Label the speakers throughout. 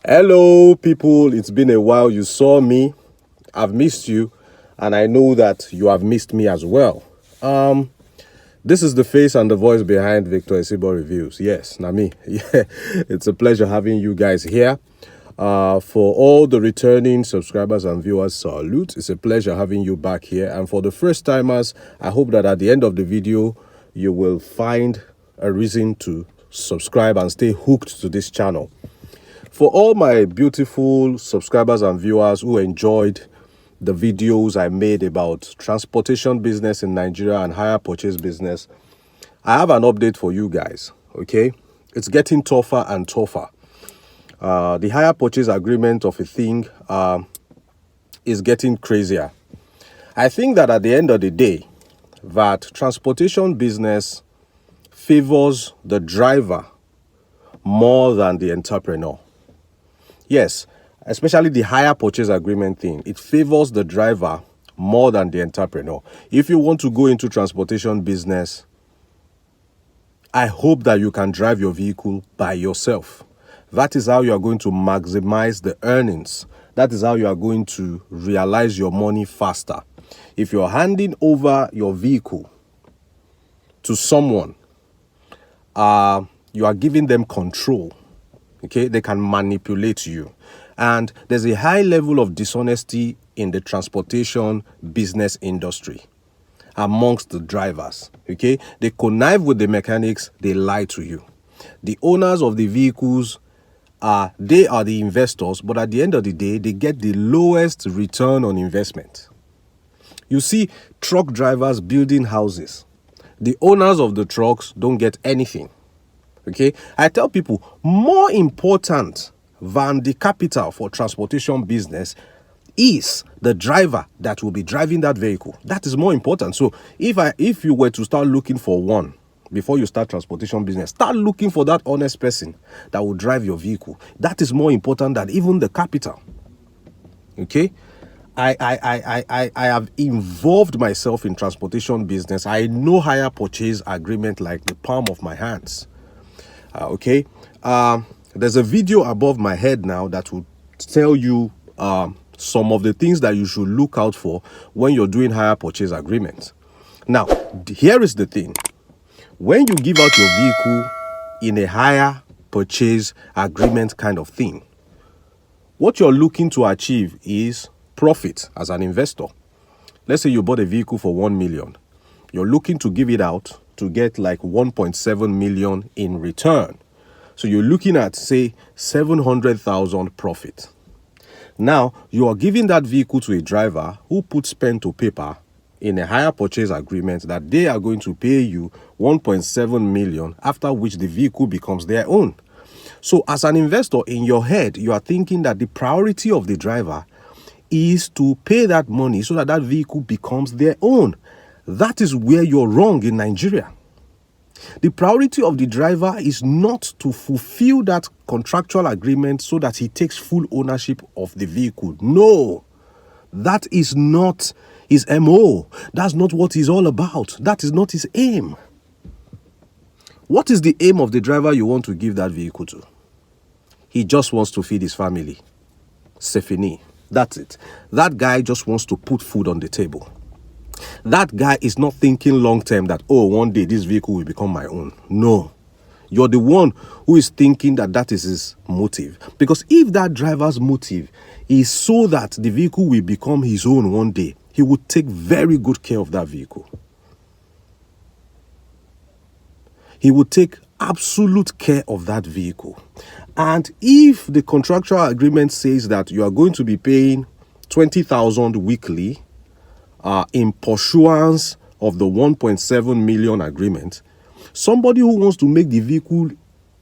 Speaker 1: Hello, people. It's been a while. You saw me. I've missed you, and I know that you have missed me as well. This is the face and the voice behind Victor Esibo Reviews. Yes, Nami. Yeah, it's a pleasure having you guys here. For all the returning subscribers and viewers, salute. It's a pleasure having you back here. And for the first timers, I hope that at the end of the video, you will find a reason to subscribe and stay hooked to this channel. For all my beautiful subscribers and viewers who enjoyed the videos I made about transportation business in Nigeria and hire purchase business, I have an update for you guys, okay? It's getting tougher and tougher. The hire purchase agreement of a thing is getting crazier. I think that at the end of the day, that transportation business favors the driver more than the entrepreneur. Yes, especially the hire purchase agreement thing. It favors the driver more than the entrepreneur. If you want to go into transportation business, I hope that you can drive your vehicle by yourself. That is how you are going to maximize the earnings. That is how you are going to realize your money faster. If you're handing over your vehicle to someone, you are giving them control. Okay, they can manipulate you. And there's a high level of dishonesty in the transportation business industry amongst the drivers. Okay, they connive with the mechanics, they lie to you. The owners of the vehicles they are the investors, but at the end of the day, they get the lowest return on investment. You see truck drivers building houses. The owners of the trucks don't get anything. Okay, I tell people more important than the capital for transportation business is the driver that will be driving that vehicle. That is more important. So if you were to start looking for one before you start transportation business, start looking for that honest person that will drive your vehicle. That is more important than even the capital. Okay, I have involved myself in transportation business. I know hire purchase agreement like the palm of my hands. Okay, there's a video above my head now that will tell you some of the things that you should look out for when you're doing hire purchase agreements. Now, here is the thing. When you give out your vehicle in a hire purchase agreement kind of thing, what you're looking to achieve is profit as an investor. Let's say you bought a vehicle for 1 million. You're looking to give it out to get like 1.7 million in return. So you're looking at, say, 700,000 profit. Now, you are giving that vehicle to a driver who puts pen to paper in a hire purchase agreement that they are going to pay you 1.7 million, after which the vehicle becomes their own. So as an investor, in your head, you are thinking that the priority of the driver is to pay that money so that that vehicle becomes their own. That is where you're wrong in Nigeria. The priority of the driver is not to fulfill that contractual agreement so that he takes full ownership of the vehicle. No, that is not his MO. That's not what he's all about. That is not his aim. What is the aim of the driver you want to give that vehicle to? He just wants to feed his family. C'est fini. That's it. That guy just wants to put food on the table. That guy is not thinking long term that, oh, one day this vehicle will become my own. No. You're the one who is thinking that that is his motive. Because if that driver's motive is so that the vehicle will become his own one day, he would take very good care of that vehicle. He would take absolute care of that vehicle. And if the contractual agreement says that you are going to be paying 20,000 weekly, in pursuance of the 1.7 million agreement, somebody who wants to make the vehicle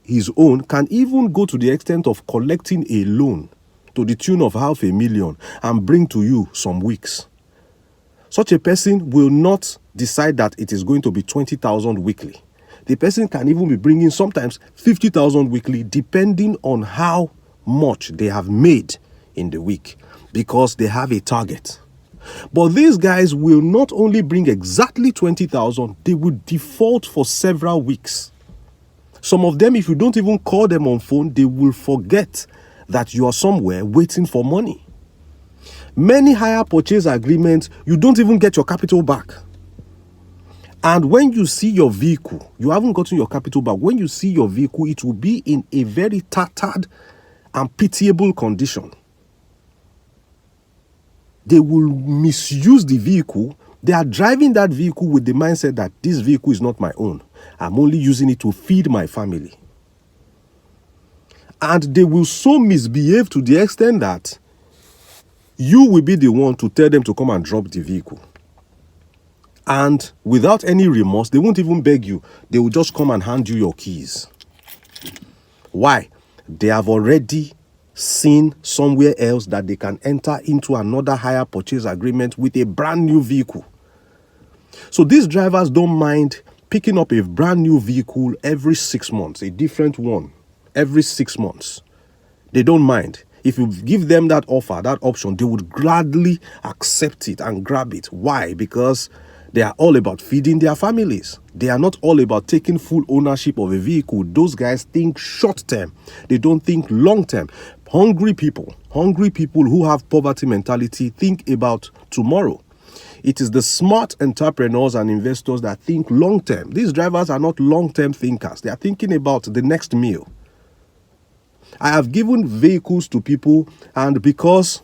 Speaker 1: his own can even go to the extent of collecting a loan to the tune of 500,000 and bring to you some weeks. Such a person will not decide that it is going to be 20,000 weekly. The person can even be bringing sometimes 50,000 weekly, depending on how much they have made in the week, because they have a target. But these guys will not only bring exactly 20,000, they will default for several weeks. Some of them, if you don't even call them on phone, they will forget that you are somewhere waiting for money. Many hire purchase agreements, you don't even get your capital back. And when you see your vehicle, you haven't gotten your capital back. When you see your vehicle, it will be in a very tattered and pitiable condition. They will misuse the vehicle. They are driving that vehicle with the mindset that this vehicle is not my own. I'm only using it to feed my family. And they will so misbehave to the extent that you will be the one to tell them to come and drop the vehicle. And without any remorse, they won't even beg you. They will just come and hand you your keys. Why? They have already seen somewhere else that they can enter into another hire purchase agreement with a brand new vehicle. So these drivers don't mind picking up a brand new vehicle every 6 months, a different one every 6 months. They don't mind. If you give them that offer, that option, they would gladly accept it and grab it. Why? Because they are all about feeding their families. They are not all about taking full ownership of a vehicle. Those guys think short term. They don't think long term. Hungry people who have poverty mentality think about tomorrow. It is the smart entrepreneurs and investors that think long term. These drivers are not long term thinkers. They are thinking about the next meal. I have given vehicles to people, and because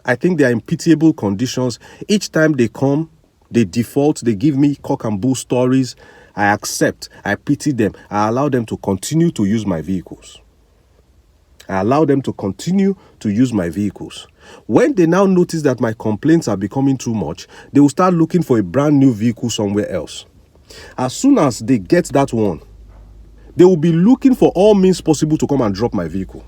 Speaker 1: I think they are in pitiable conditions, each time they come, they default, they give me cock and bull stories. I accept, I pity them, I allow them to continue to use my vehicles. When they now notice that my complaints are becoming too much, they will start looking for a brand new vehicle somewhere else. As soon as they get that one, they will be looking for all means possible to come and drop my vehicle.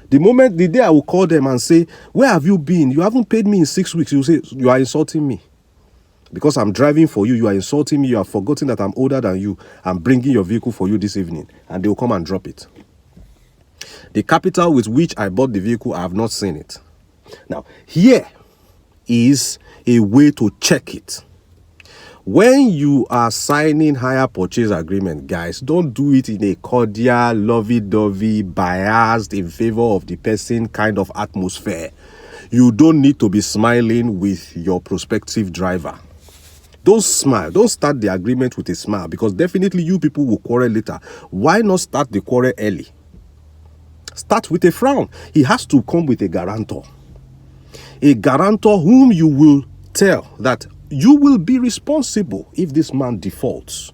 Speaker 1: The day I will call them and say, where have you been? You haven't paid me in 6 weeks. You say, you are insulting me. Because I'm driving for you, you are insulting me. You have forgotten that I'm older than you. I'm bringing your vehicle for you this evening. And they will come and drop it. The capital with which I bought the vehicle, I have not seen it. Now, here is a way to check it. When you are signing hire purchase agreement, guys, don't do it in a cordial, lovey-dovey, biased in favor of the person kind of atmosphere. You don't need to be smiling with your prospective driver. Don't smile. Don't start the agreement with a smile, because definitely you people will quarrel later. Why not start the quarrel early? Start with a frown. He has to come with a guarantor. A guarantor whom you will tell that you will be responsible if this man defaults.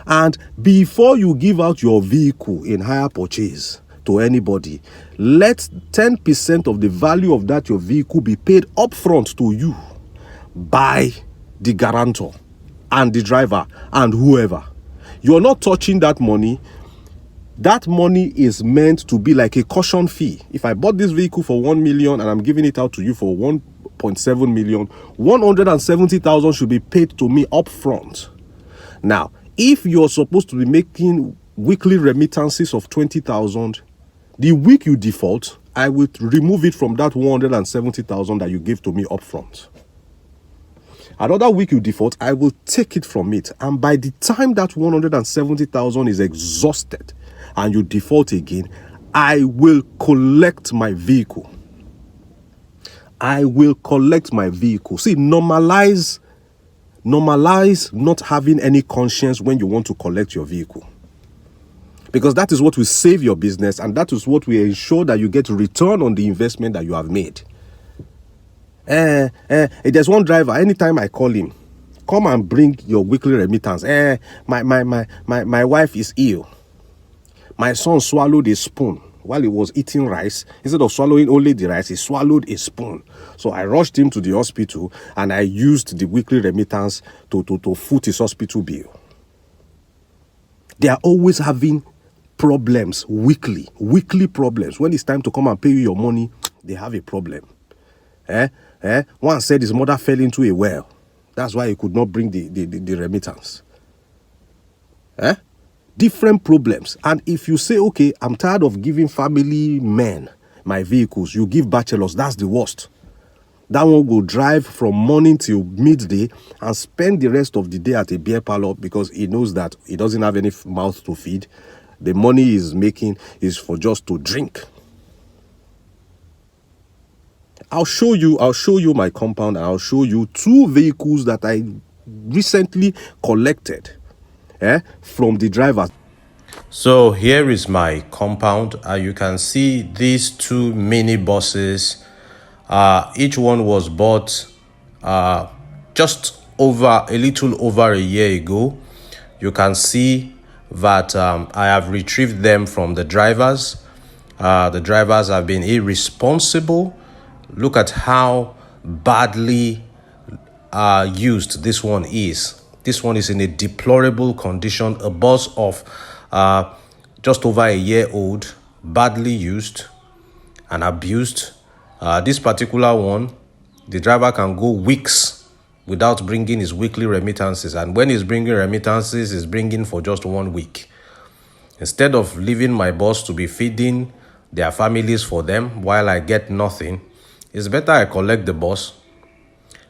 Speaker 1: And before you give out your vehicle in hire purchase to anybody, let 10% of the value of that your vehicle be paid upfront to you by the guarantor and the driver and whoever. You're not touching that money. That money is meant to be like a caution fee. If I bought this vehicle for 1 million and I'm giving it out to you for 1.7 million, 170,000 should be paid to me upfront. Now, if you're supposed to be making weekly remittances of 20,000, the week you default, I will remove it from that 170,000 that you gave to me upfront. Another week you default, I will take it from it. And by the time that 170,000 is exhausted and you default again, I will collect my vehicle. I will collect my vehicle. See, normalize not having any conscience when you want to collect your vehicle. Because that is what will save your business, and that is what will ensure that you get return on the investment that you have made. There's one driver, anytime I call him, come and bring your weekly remittance. My wife is ill. My son swallowed a spoon while he was eating rice. Instead of swallowing only the rice, he swallowed a spoon. So I rushed him to the hospital and I used the weekly remittance to foot his hospital bill. They are always having problems weekly problems. When it's time to come and pay you your money, they have a problem. One said his mother fell into a well. That's why he could not bring the remittance. Different problems. And if you say, okay, I'm tired of giving family men my vehicles, you give bachelors, that's the worst. That one will drive from morning till midday and spend the rest of the day at a beer parlor because he knows that he doesn't have any mouth to feed. The money he's making is for just to drink. I'll show you my compound, and I'll show you 2 vehicles that I recently collected from the drivers. So here is my compound. You can see these 2 mini buses. Each one was bought just a little over a year ago. You can see that I have retrieved them from the drivers. The drivers have been irresponsible. Look at how badly used this one is. This one is in a deplorable condition. A bus of just over a year old, badly used and abused. This particular one, the driver can go weeks without bringing his weekly remittances, and when he's bringing remittances, he's bringing for just 1 week. Instead of leaving my boss to be feeding their families for them while I get nothing, it's better I collect the boss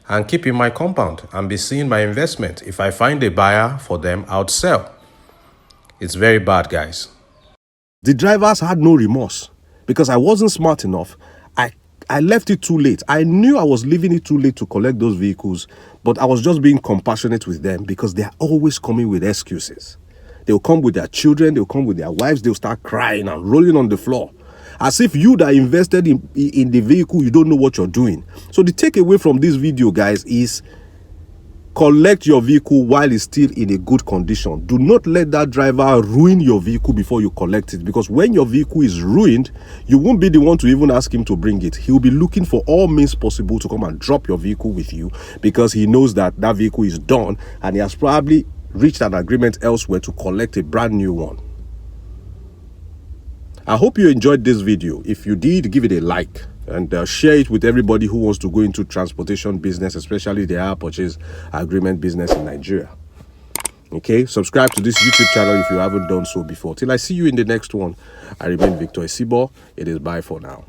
Speaker 1: and keep in my compound and be seeing my investment. If I find a buyer for them, I'll sell. It's very bad, guys. The drivers had no remorse because I wasn't smart enough. I left it too late. I knew I was leaving it too late to collect those vehicles, but I was just being compassionate with them because they're always coming with excuses. They'll come with their children, they'll come with their wives, they'll start crying and rolling on the floor. As if you that invested in the vehicle, you don't know what you're doing. So the takeaway from this video, guys, is collect your vehicle while it's still in a good condition. Do not let that driver ruin your vehicle before you collect it, because when your vehicle is ruined, you won't be the one to even ask him to bring it. He'll be looking for all means possible to come and drop your vehicle with you, because he knows that that vehicle is done and he has probably reached an agreement elsewhere to collect a brand new one. I hope you enjoyed this video. If you did, give it a like and share it with everybody who wants to go into transportation business, especially the hire purchase agreement business in Nigeria. Okay, subscribe to this YouTube channel if you haven't done so before. Till I see you in the next one, I remain Victor Isibo. It is bye for now.